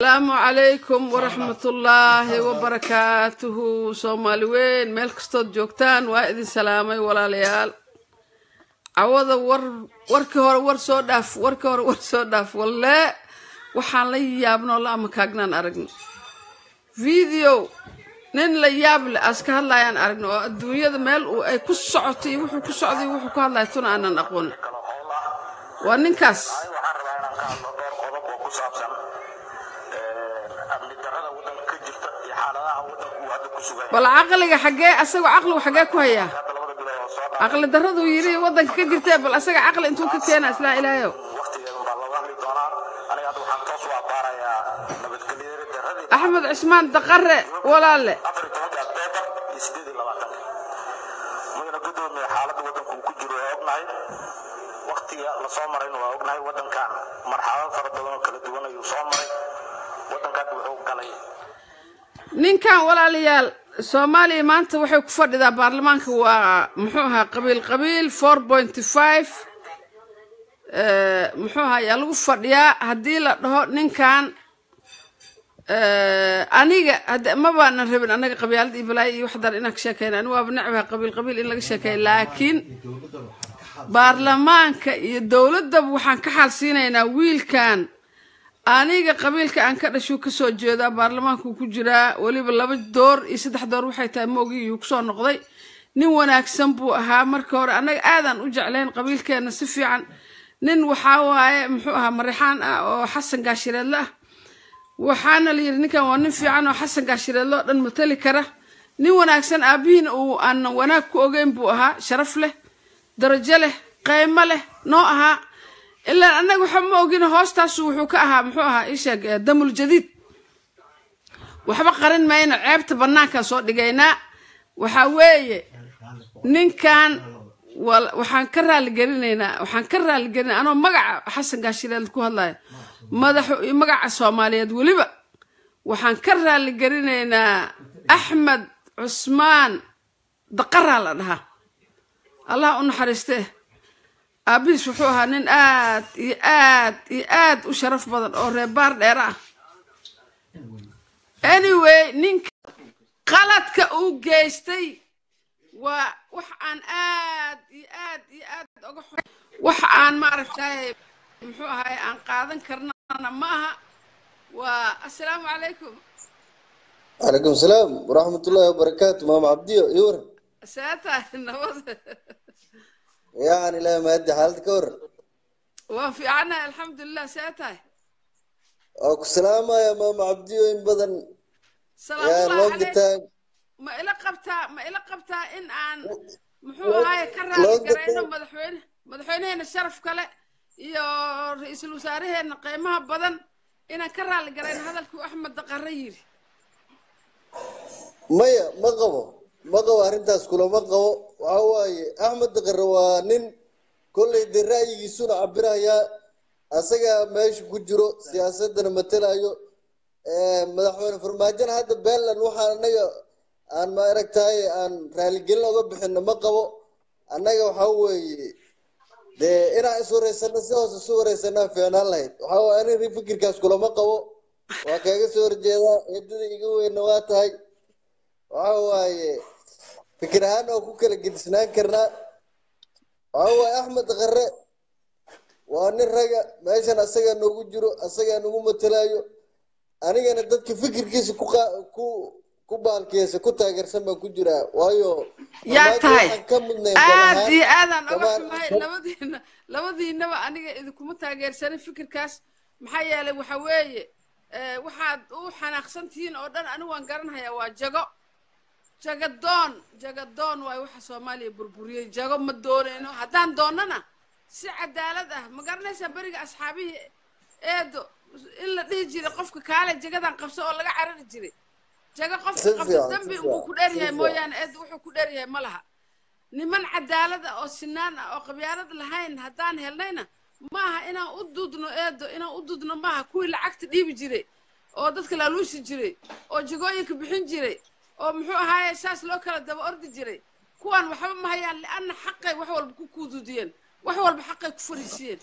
السلام عليكم ورحمة الله وبركاته. صومالي وين ملك استود جوكتان وايدين سلامي ولا ليال عوض وركهور ورصوداف ولا وحان لي يابنا الله مكاغنان أرقنا فيديو نين لي ياب لأسكه الله يان أرقنا الدنيا ذا مال وأي كسعتي وحو كهلا يتونا أنا نقول وننكس بل عقلك حاجة أسوي عقله وحاجة كويا عقل درده ويري وضن كدير تابل أسوي عقل أنتو كتير أسلا إلهيو أحمد عثمان دقرة ولا لا وقتي لا صومرين وأغنى ودن كان مرحلة فرضنا كل دونا يصومر ودن كان وحوق عليه نين كان ولا ليال سومالي ما أنت وحوق فرد إذا برلمانك ومحوها قبيل 4.5 محوها يلو فرد يا هديلا نين كان أنيجا ما بنا نرهبن أنا قبيلة إبلاي وحضر إنك شكين أنا وابنعها قبيل إنك شكين لكن baarlamaanka iyo dawladda waxaan ka xalsiinaynaa wiilkan aniga qabiilka aan ka dhasho ka soo jeeda baarlamaanku ku jira waliba 2 door iyo 3 door waxay tahay moogii uu ku soo noqday nin wanaagsan buu ahaa markii hore anaga aadan u jeclayn qabiilkeena si fiican nin waxa waaye muxuu ahaa marixaan ah oo xasan gaashireedle ah waxaana la yiri ninkan waa nin fiican oo xasan gaashireedle oo dhan matali kara nin wanaagsan aabihiin uu aan wanaag ku ogeyn buu ahaa sharaf leh درجة له قيمة له نوعها إلا أنك وحنا أوجينا هاستاس وحكاها محوها إيش دم الجديد وحبا قرن ما ينعبت بناك صوت جينا وحوي نين كان وحنكرها لجرينا وحنكرها لجرينا أنا مقع حسن قاشيل الكوه الله ماذا مقع الصوماليات ولبا وحنكرها لجرينا أحمد عثمان دقرها لها الله أنحرسته أبي سحوها نن آد وشرف بدن أو ربار ديرا anyway نين قلت كأو جيستي وحان آد وحان ما عرفتها محوها عن قاذن كرنا معها والسلام عليكم. عليكم السلام ورحمة الله وبركاته. مام عبدي يور ساتة النوض يعني لا ما أدي حالتك ور وفي عنا الحمد لله ساتة أوك سلامة يا مام عبدي وين بدن سلام الله عليك. ما إلا قبتها إن عن محوها هاي كرها قرينا مدحوينين الشرف كله يا رئيس الوزراء إن قيمها بدن إن كرها قرينا هذا الكو أحمد دقرير مايا ما قبو أرنتاس كله ما قبو وهواي أحمد قروانين كل الرأي يسون عبرها يا أسجع ماش كجرو سياسة مثلا أيو مدحون فرماجن هذا بيل نوحا نيا أن ما ركتاي أن رالجيل لو بحنا ما قبو أنا وهواي ده إنا سورة سورة سنة في أنا لايت وهوا أنا ريفكر كاس كله ما قبو وكأي سورة جدا يدري يجوا النوات هاي وهواي فكرهان أو كوكل قد سنان كرنا وهو أحمد غرة وأنا الرجع ماشان أسجع نقول جرو أسجع نقول متلايو أنا جانا دتك فكر كيس كوبال كيس كوتا غير سما كجرا وايو يا تاي دي أنا لودي نبى أنا إذا كنت غير سنة فكر كاس محيا له وحوي واحد وحنا خسنتين أردن أنا وانقرنها يا واجقو جاقدون واي waxa Soomaaliya burburiyay jago ma doonayno hadaan doonana si cadaalad ah ma garanaysa bariga asxaabihi eedo illa dhigi jiray qofka kaale jagadan qabso oo laga carari jiray jago qofka qabto dambi uu ku dheeryahay mooyaan eedo wuxuu ku dheeryahay malaha niman cadaalad ah oo sinaan ah oo qabyaalad lahayn hadaan helnayna maaha inaan u dudno eedo inaan u dudno maaha kuwii lacagta dhiibi jiray oo dadka la luusi jiray oo jagooyinka bixin jiray oo muxuu ahaay saas loo kala daba ordi jiray kuwan waxba ma hayaan li'anna xaqay wax walba ku kuududiyeen wax walba xaqay ku fariisiyeen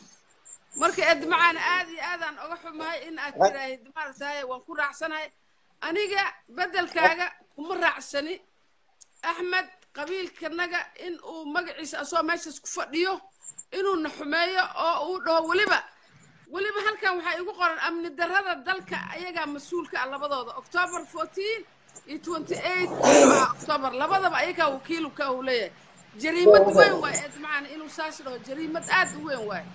marka eed macaan aad iyo aadaan uga xumahay in aad tiraahid maaragtay waan ku raacsanahay aniga bedelkaaga kuma raacsani axmed qabiilkanaga in uu magaciisa asoo meeshaas ku fadhiyo inuu na xumeeyo oo uu dhaho weliba halkan waxaa igu qoran amni darrada dalka ayagaa mas-uulka ah labadooda October 14 iyo 28 October labadaba ayagaa wakiilka uu leeyahay jariimad weyn waay eed macaan inuu saas dhaho jariimad aad u weyn waay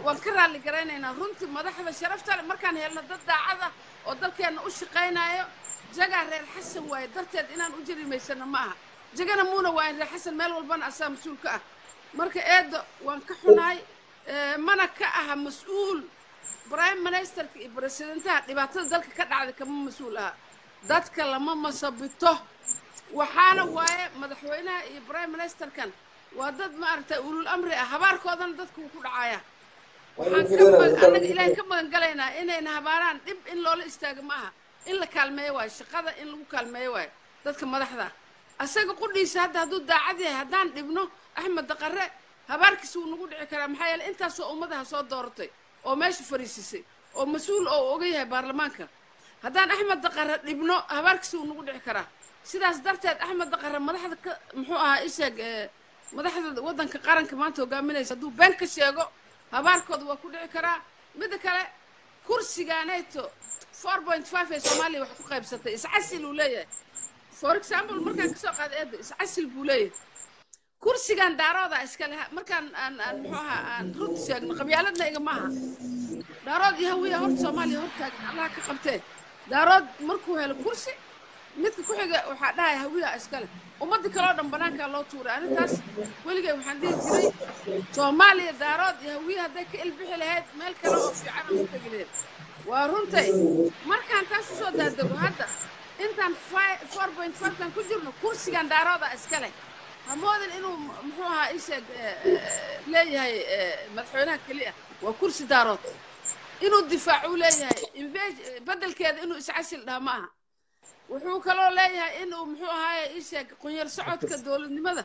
waan ka raali garaynaynaa runtii madaxda sharafta leh markaan helno dad daacada oo dalkeena u shaqaynayo jaga reer xasan waay darteed inaan u jariimaysana ma aha jagana muuna waa reer xasan meel walbana asaa mas-uulka ah marka eedo waan ka xunahay mana ka aha mas-uul prime ministerka iyo presidentaha dhibaatada dalka ka dhacday kama mas-uul aha dadka lama masabito waxaana waaye madaxweynaha iyo prime ministerkan waa dad maaragtay ulul amri ah habaarkoodana dadku ku dhacaya waxaan ilaahay ka magan galaynaa inayna habaaraan dhib in loola istaago ma aha in la kaalmeeyo waayo shaqada in lagu kaalmeeyo waayo dadka madaxda asaga qudhiisa hadda hadduu daacad yahay haddaan dhibno axmed daqare habaarkiisa wuu nagu dhici karaa maxaa yeelay intaasoo ummadaha soo dooratay oo meesha fariisisay oo mas-uul oo oga yahay baarlamaanka haddaan axmed daqare dhibno habaarkiisa wuu nagu dhici karaa sidaas darteed axmed daqare madaxda ka muxuu ahaa isheeg madaxda waddanka qaranka maanta hogaaminaysa hadduu been ka sheego habaarkooda waa ku dhici karaa midda kale kursigaaneeto 4.5 ee Soomaaliya wax ku qaybsatay iscasil uu leeyahay for example markaan ka soo qaad eed iscasil buu leeyahay kursigan daarooda iska leh markaan aan muxuu ahaa aan runta sheegno qabyaaladna iga maaha daarood iyo hawiya horta Soomaaliya hortaag Allah ka qabtee daarood markuu helo kursi midka ku xiga waxa dhahay hawiya iska leh ummadda kale oo dhan banaanka loo tuuray arintaas weligay waxaan dhihi jiray Soomaaliya daarood iyo hawiya haday ka ilbixi lahayd meel kale oo fiican u tagileed waa runtay markaan taas soo daadago hadda intaan 4.5 kan ku jirno kursigan daarooda iska leh hamoodan inuu muxuu ahaa isheeg leeyahay madaxweynaha kaliya waa kursi daarood inuu difaacu leeyahay bedelkeeda inuu iscasil dhaha ma aha wuxuu kaloo leeyahay inuu muxuu ahaa isheeg qunyar socodka dowladnimada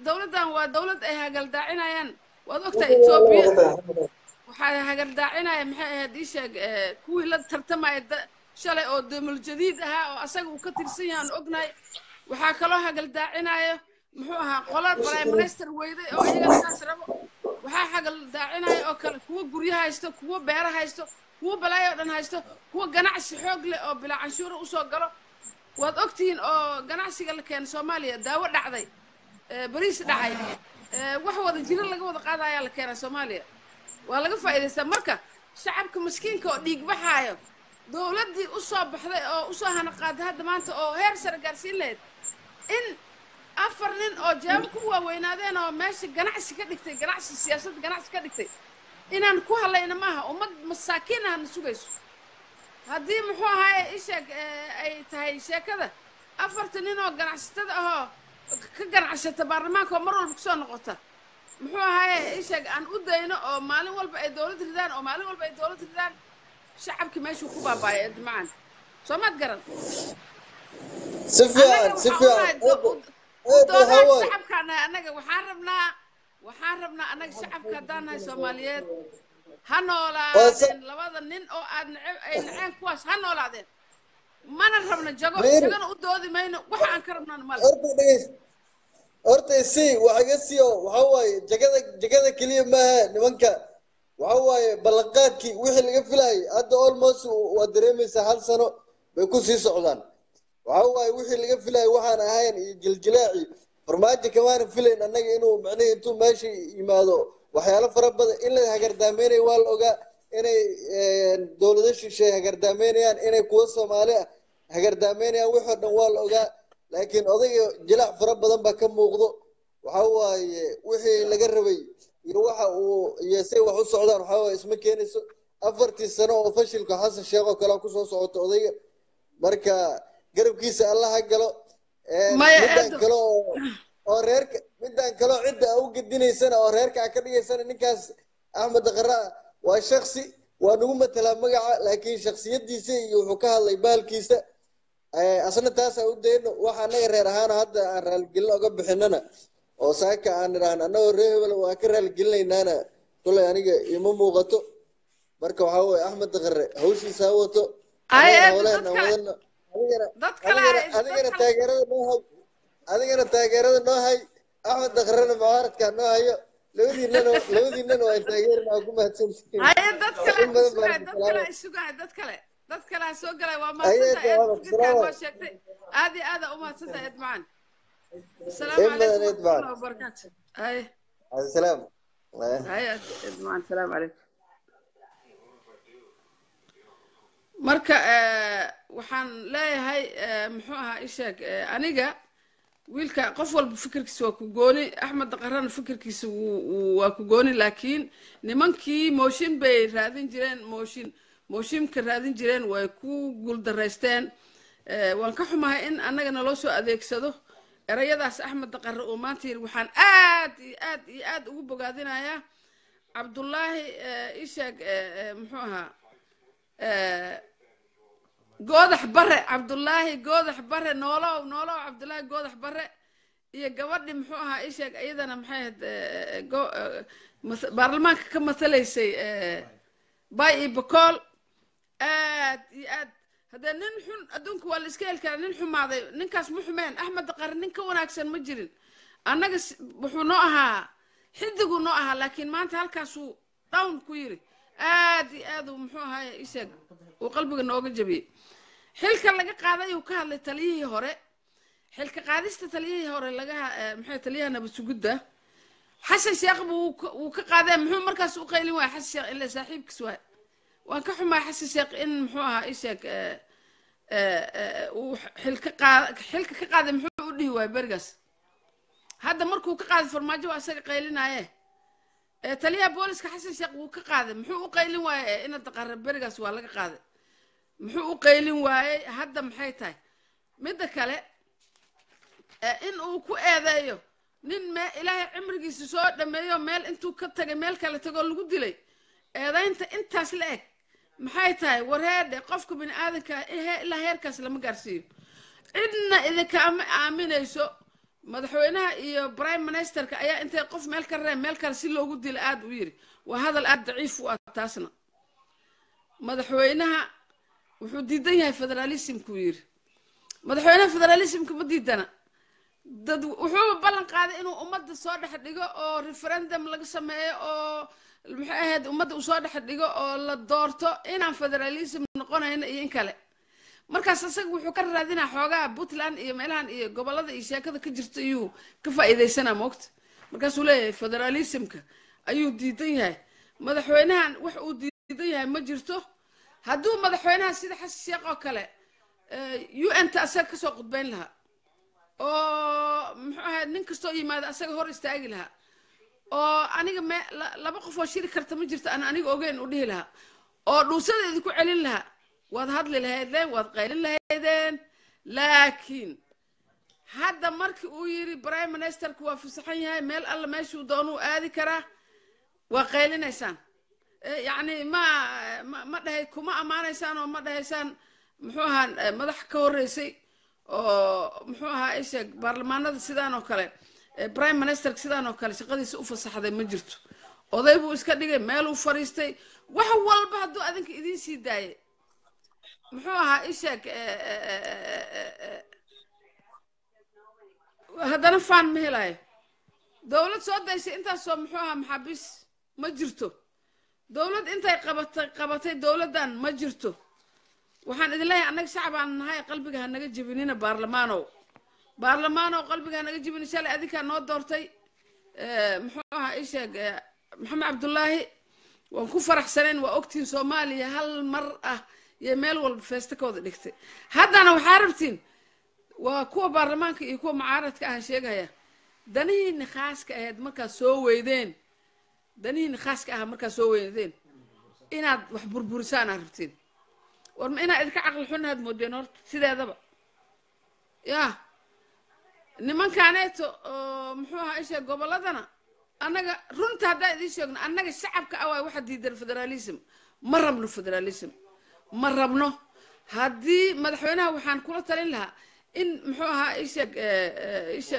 dowladan waa dowlad ay hagaldaacinayaan waad ogtahay Ethiopia waxaa hagaldaacinaya maxay ahayd isheeg kuwii la tartamay shalay oo dowlad jadiid ahaa oo asaga uu ka tirsan yahay ognahay waxaa kaloo hagaldaacinaya muxuu ahaa qolal prime minister weyday oo iyaga saas rabo waxaa hagaldaacinaya oo kale kuwa guryaha haysto kuwa beeraha haysto kuwa balaayo dhan haysto kuwa ganacsi xoog leh oo bilaa canshuur u soo galo waad ogtihiin oo ganacsiga la keenay Soomaaliya daawo dhacday bariis dhacay wax wada jiro laga wada qaadayaa la keenay Soomaaliya waa laga faa'iideystaa marka shacabka miskiinka oo dhiig baxaayo dowladii u soo baxday oo u soo hana qaaday hadda maanta oo heer sare gaarsiin lahayd in afar nin oo jawaab ku waaweynadeen oo meesha ganacsi ka dhigtay ganacsi siyaasadda ganacsi ka dhigtay inaan ku halayna maaha ummad masaakiin ah sugayso haddii muxuu ahaa isheeg ay tahay sheekada afarta nin oo ganacsatada ah ka ganacsata baarlamaanka oo mar walba ku soo noqota muxuu ahaa isheeg aan u dayno oo maalin walba ay dowlad ridaan oo maalin walba ay dowlad ridaan shacabki meeshuu ku baabaayay macaan Soomaad garan sifiican shacabkana anaga waxaan rabnaa anaga shacabka haddaanahay Soomaaliyeed ha noolaadeen labada nin oo aad ay naceen kuwaas ha noolaadeen mana rabna jagana u doodi mayno waxa aan ka rabnaa mal horta si waxa siiyo waxa waaye jagada kaliya ma nimanka waxa waaye balaqaadkii wixii laga filayay hadda almost waa dareemaysa hal sano bay ku sii socdaan waxa waaye wixii laga filayay waxaan ahayn jiljilaaci farmaajo kamaana filayn annaga inuu macnaheedu intuu meesha yimaado waxyaalo fara badan in la hagardaameynay waa la ogaa inay dowlado shisheeye hagardaameynayaan inay kuwa Soomaali ah hagardaameynayaan wixii dhan waa la ogaa laakiin odayga jilaac fara badan baa ka muuqdo waxa waaye wixii laga rabay iyo waxa uu yeesay wax u socdaan waxa waaye isma keenayso 4 sano oo fashilka Xasan Sheekh oo kale ku soo socota odayga marka garabkiisa Allah ha galo midaan kale oo reerka midaan kale cidda u gudinaysana oo reerka ka dhigaysana ninkaas Axmed Daqare waa shakhsi waa nagu matala magaca laakiin shakhsiyadiisa iyo wuxuu ka hadlay baalkiisa asna taas u deeyno waxa anaga reer ahaan hadda aan raal gelin uga bixinana oo saaka aan iraan anagoo reer hebel waa ka raal gelinaynaana كل يعني يمو marka waxa way Ahmed Daqare hawshiisa wato ay wadana dadka adigana taageerada noo hay Ahmed Daqarena mucaaradka noo hayo labadiinna way taageerna ku mahadsantihiin ay dad kale soo galay waa maasanta waa sheegtay aad u maasanta Edmaan السلام عليكم ورحمة الله وبركاته ay السلام Edmaan السلام عليكم marka waxaan leeyahay muxuu ahaa ishaag aniga wiilka qof walba fikirkiisa waa ku gooni Axmed Daqarana fikirkiisa waa ku gooni laakiin nimankii mooshin bay raadin jireen mooshinka raadin jireen way ku guuldareysteen waan ka xumahay in annagana loo soo adeegsado erayadaas Axmed Daqare oo maanta yiri waxaan aad ugu bogaadinayaa Cabdullaahi ishaag muxuu ahaa goodax bare Cabdullaahi goodax bare noolow Cabdullaahi goodax bare iyo gabadhi muxuu ahaa isheeg iyadana maxay ahayd baarlamaanka ka matalaysay bay iyo bakool aad hadda nin xun adduunka waa la iska heli karaa nin xumaaday ninkaas ma xumeen Axmed Daqare nin ka wanaagsan ma jirin annaga wuxuu noo ahaa xidigu noo ahaa laakiin maanta halkaasuu down ku yiri aad muxuu ahaa isheeg uu qalbiga nooga jabiyey xilka laga qaaday uu ka hadlay taliyihii hore xilka qaadista taliyihii hore laga maxay taliyaha nabad sugidda xasan sheekh uu ka qaaday muxuu markaas u qaylin waay xasan sheekh ila saaxiibkiis waay waan ka xumaa xasan sheekh in muxuu ahaa isheeg uu xilka ka qaaday muxuu u dhihi waay berigaas hadda markuu ka qaaday farmaajo waa isaga qaylinaaye taliyaha booliska xasan sheekh wuu ka qaaday muxuu u qaylin waayay in Daqare berigaas waa laga qaaday muxuu u qaylin waayay hadda maxay tahay midda kale in uu ku eedeeyo nin ilaahay cimrigiisa soo dhameeyo meel intuu ka tagay meel kale tago lagu dilay eedaynta intaas la eg maxay tahay wareede qofka bini aadanka ilaa heerkaas lama gaarsiiyo cidna idinka ama aaminayso madaxweynaha iyo prime ministerka ayaa intay qof meel ka reeb meel kale si loogu dilo aad u yiri waa hadal aad daciif u ah taasna madaxweynaha wuxuu diidan yahay federalismku yiri madaxweynaha federalismka ma diidana dad wuxuu ballan qaaday inuu ummadda soo dhex dhigo oo referendum laga sameeyo oo maxay ahayd ummadda u soo dhex dhigo oo la doorto inaan federalism noqonayno iyo in kale markaas asaga wuxuu ka raadinaa xoogaa Puntland iyo meelahan iyo gobolada iyo sheekada ka jirta ayuu ka faa'iideysanaa moogta markaasuu leeyahay federalismka ayuu diidan yahay madaxweynahan wax uu diidan yahay ma jirto hadduu madaxweynaha sida xasan sheekh oo kale UN ta asaga kasoo qudbayn lahaa oo muxuu ahayd nin kastoo yimaada asaga hor istaagi lahaa oo aniga laba qof oo shiri karta ma jirto aan aniga ogeyn u dhihi lahaa oo dhuusada idinku celin lahaa waad hadli lahaydeen waad qaylin lahaydeen laakiin hadda markii uu yiri prime ministerku waa fasaxan yahay meel alla meeshuu doonuu aadi karaa waa qaylinaysaan يعني ما ده كوما أمانة إنسان وما ده إنسان محوها مدح كوريسي أو محوها إيش برلمان هذا سيدان وكله برايم مينستر سيدان وكله شقدي سوف صح هذا مجرته وضيبوا إسكادية ماله فريستي وحول بعضو أذنك إذن سيداي محوها إيش هذا نفعل مهلاي دولة سعودة إيش أنت سو محوها محبس مجرته دولة أنت قبضتي دولة دان ما جرتو وحن إذا الله أنك شعب عن هاي قلبك هنجي جبينينا برلمانو قلبك هنجي جبين إن شاء الله أذيك النود دورتي محوها إيش محمد عبد الله ونكون فرح سنين وأكتين صوماليا هالمرأة يميل والفستكود دكتي هذا أنا وحاربتين وكوا برلمانك يكون معارض كهالشيء هيا دني نخاس كهاد مركز سويدين دني نخاس كه مركز سويدين إنا وحبر برسان عرفتين ورم إنا إذا كعقل حنا هاد مودينور سيدا هذا يا نمان كانت محوها إيش قبل هذانا أنا رنت هذا إيش يقولنا أنا الشعب كأوي واحد يدير الفدراليزم مرة من الفدراليزم مرة منه هذه مدحونها وحن كل تلين لها إن محوها إيش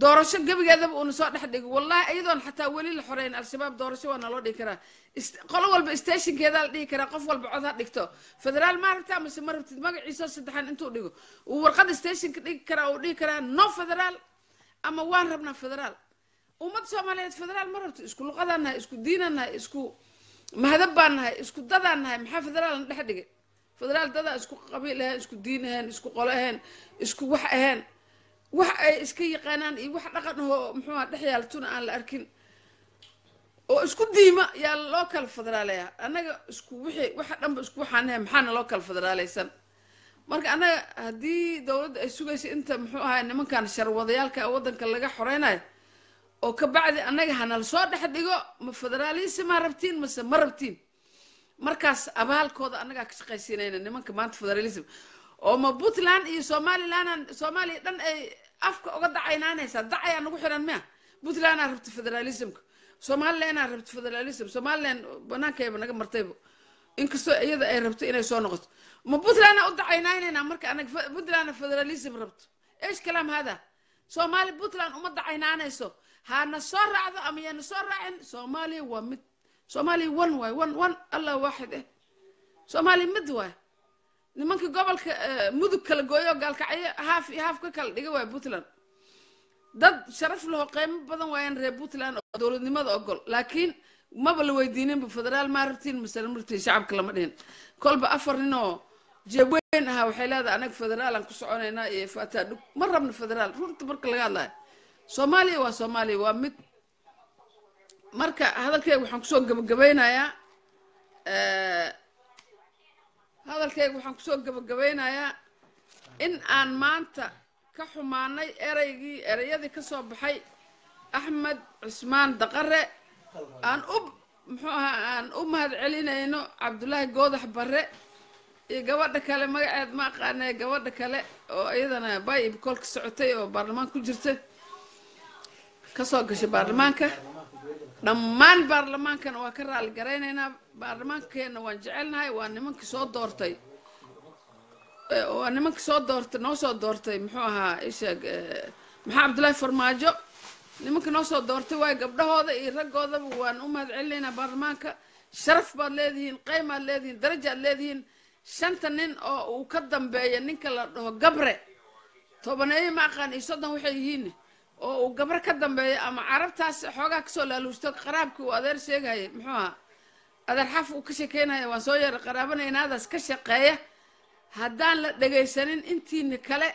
doorasho gabigeedaba uuna soo dhex dhigo wallahi iyadoon xataa weli la xoreyn al-shabaab doorasho waa naloo dhigi karaa qolo walba stationkeeda la dhigi karaa qof walba cod ha dhigto federaal ma rabtaa mise ma rabtid magaciisa saddexan intuu dhigo uu warqada stationka dhigi karaa uu dhigi karaa no federaal ama waan rabnaa federaal ummad soomaaliyeed federaal ma rabto isku luqadaan nahay isku diinaan nahay isku mahadab baan nahay isku dadaan nahay maxaa federaal na dhex dhigay federaal dadaa isku qabiil ahayn isku diin ahayn isku qolo ahayn isku wax ahayn wax ay iska yaqaanaan iyo wax dhaqan oo muxuu dhex yaaltuna aan la arkin oo isku diima yaa loo kala federaaleeyaa annaga isku wixii waxa dhanba isku waxaanahay maxaana loo kala federaaleysan marka annaga haddii dowladda ay sugaysa inta muxuu ahaa nimankan sharwadayaalka waddanka laga xoreynayo oo ka bacdi annaga hanala soo dhex dhigo ma federaalism ma rabtiin mase ma rabtiin markaas abaalkooda annagaa ka shaqaysiinayna nimanka maanta federalism oo ma puntland iyo somaliland soomaaliya dhan ay afka uga dacaynaanaysaa dacayaa nagu xiran miya puntland aa rabta federalismka somaliland aa rabta federalism somaliland banaankayba naga martayba inkastoo iyada ay rabto inay soo noqoto ma puntland aa u dacaynaynayna marka anaga puntland federalism rabto ايش كلام هذا سومالي بوتلان وما دعينانيسو هانا سو راعدو اما يانا سو راعين سومالي ومد سومالي ون واي ون الله واحد ايه سومالي مد واي nimanka gobolka mudug kala gooyo gaalkacyo haaf ka kala dhiga waa Puntland dad sharaf leh oo qiimo badan waayeen reer Puntland oo dawladnimada ogol laakiin maba la weydiinin federaal ma rabtiin mas'ala martii shacabka lama dhihin kolba afar nin oo jeebweyn ah waxay leedahay anaga federaal aan ku soconaynaa iyo faataa dhug ma rabno federaal runta marka laga hadlayo Soomaaliya waa mid marka hadalkayga waxaan ku soo gabagabeynayaa waxaan kusoo gabagabeynayaa in aan maanta ka xumaanay erayadii ka soo baxay Axmed Cusmaan Daqare aan u mahad celinayno Cabdullaahi Goodax Barre iyo gabadha kale magaceed ma aqaanay gabadha kale oo iyadana bay ibkool ka socotay oo baarlamaanka ku jirtay ka soo gashay baarlamaanka dhammaan baarlamaankana waa ka raali garaynaynaa baarlamaankeena waan jecelnahay waa nimankii soo doortay noo soo doortay muxuu ahaa isheeg maxaa Cabdullaahi Farmaajo nimanka noo soo doortay waay gabdhahooda iyo raggoodaba waan u mahad celinaynaa baarlamaanka sharaf baad leedihiin qaymaad leedihiin darajaad leedihiin shanta nin oo uu ka dambeeya ninka la dhaho Gabre tobaneeyo ma aqaan iyo 30 waxay yihiin oo uu gabar ka dambeeyo ama carabtaas xoogaa ka soo laaluusto qaraabkii uu adeer sheegayay muxuu ahaa adeer xaf uu ka sheekeynaya waan soo yar qaraabanaynaadaas ka shaqeeya haddaan la dhagaysanin intiina kale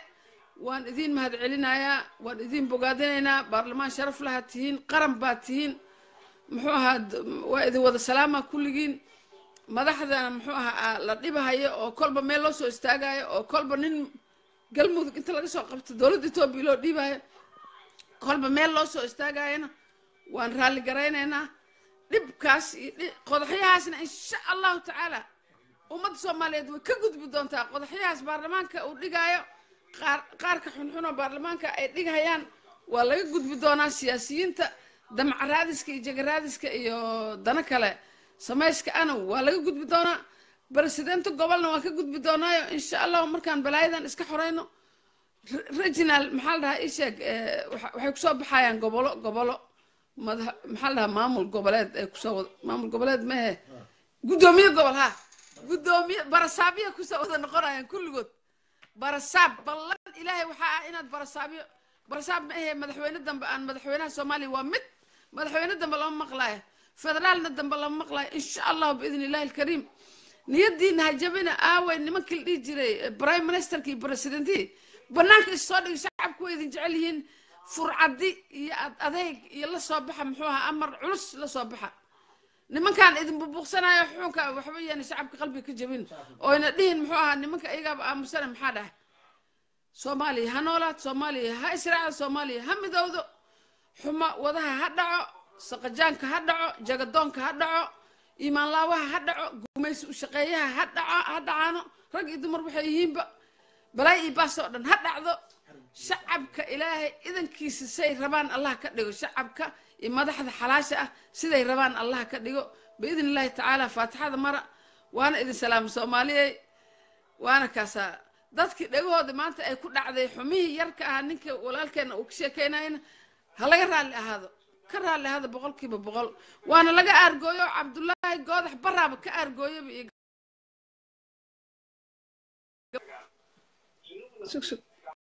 waan idin mahad celinayaa waan idin bogaadinaynaa baarlamaan sharaf laha tihiin qaran baad tihiin muxuu ahaa waa idin wada salaama kulligiin madaxdana muxuu ahaa la dhibahayo oo kolba meel loo soo istaagayo oo kolba nin galmudug inta laga soo qabto dowladda Itoobiya loo dhibayo kolba meel loo soo istaagayna waan raali garaynaynaa dhibkaas qodaxyahaasna insha Allah taala ummad Soomaaliyeed way ka gudbi doontaa qodaxyahaas baarlamaanka uu dhigayo qaarka xunxun oo baarlamaanka ay dhigayaan waa laga gudbi doonaa siyaasiyiinta damcaraadiska iyo jagaraadiska iyo dana kale samayska ana waa laga gudbi doonaa president gobolna waa ka gudbi doonaayo insha Allah markaan balaayadan iska xoreyno regional maxaa la dhahaa isheeg waxay kusoo baxayaan gobolo maxaa la dhahaa maamul goboleed ay kusoo maamul goboleed mehe gudoomiye gobol ha gudoomiye barasaabiya kusoo wada noqonayaan kulligood barasaab ballan ilaahay waxaa ah inaad barasaab ma ahe madaxweyne dambe aan madaxweynaha Soomaaliya waa mid madaxweyne dambe lama maqlaayo federaalna dambe lama maqlaayo insha Allah biidin ilaahi alkariim niyadiina hajabina aaway nimankii la dhihi jiray prime ministerkii presidentii banaanka soo dhig shacabku idin jecel yihiin furcadi iyo adeeg iyo la soo baxa muxuu ahaa amar culus la soo baxa nimankan idin buuqsanayo xukunka waxba yeena shacabka qalbiga ka jabin oo ina dhihin muxuu ahaa nimanka iyaga aamusana maxaa dhahay Soomaaliya ha noolaad Soomaaliya ha israaca Soomaaliya ha midowdo xuma wadaha ha dhaco saqajaanka ha dhaco jagadoonka ha dhaco iimaan laawaha ha dhaco gumaysi u shaqeeyaha ha dhacaano rag iyo dumar waxay yihiinba balaay baaso dhan ha dhacdo shacabka ilaahay idankiisa say rabaan Allah ka dhigo shacabka iyo madaxda xalaasha ah siday rabaan Allah ka dhigo biidin Allah taala faatixada mara waana idin salaam Soomaaliyeey waana kaasa dadkii dhagahooda maanta ay ku dhacday xumihii yarka ah ninka walaalkeena uu ka sheekeynayna ha laga raalli ahaado ka raalli ahaado 100% waana laga aargooyo cabdullaahi goodax baraaba ka aargooyaba iyo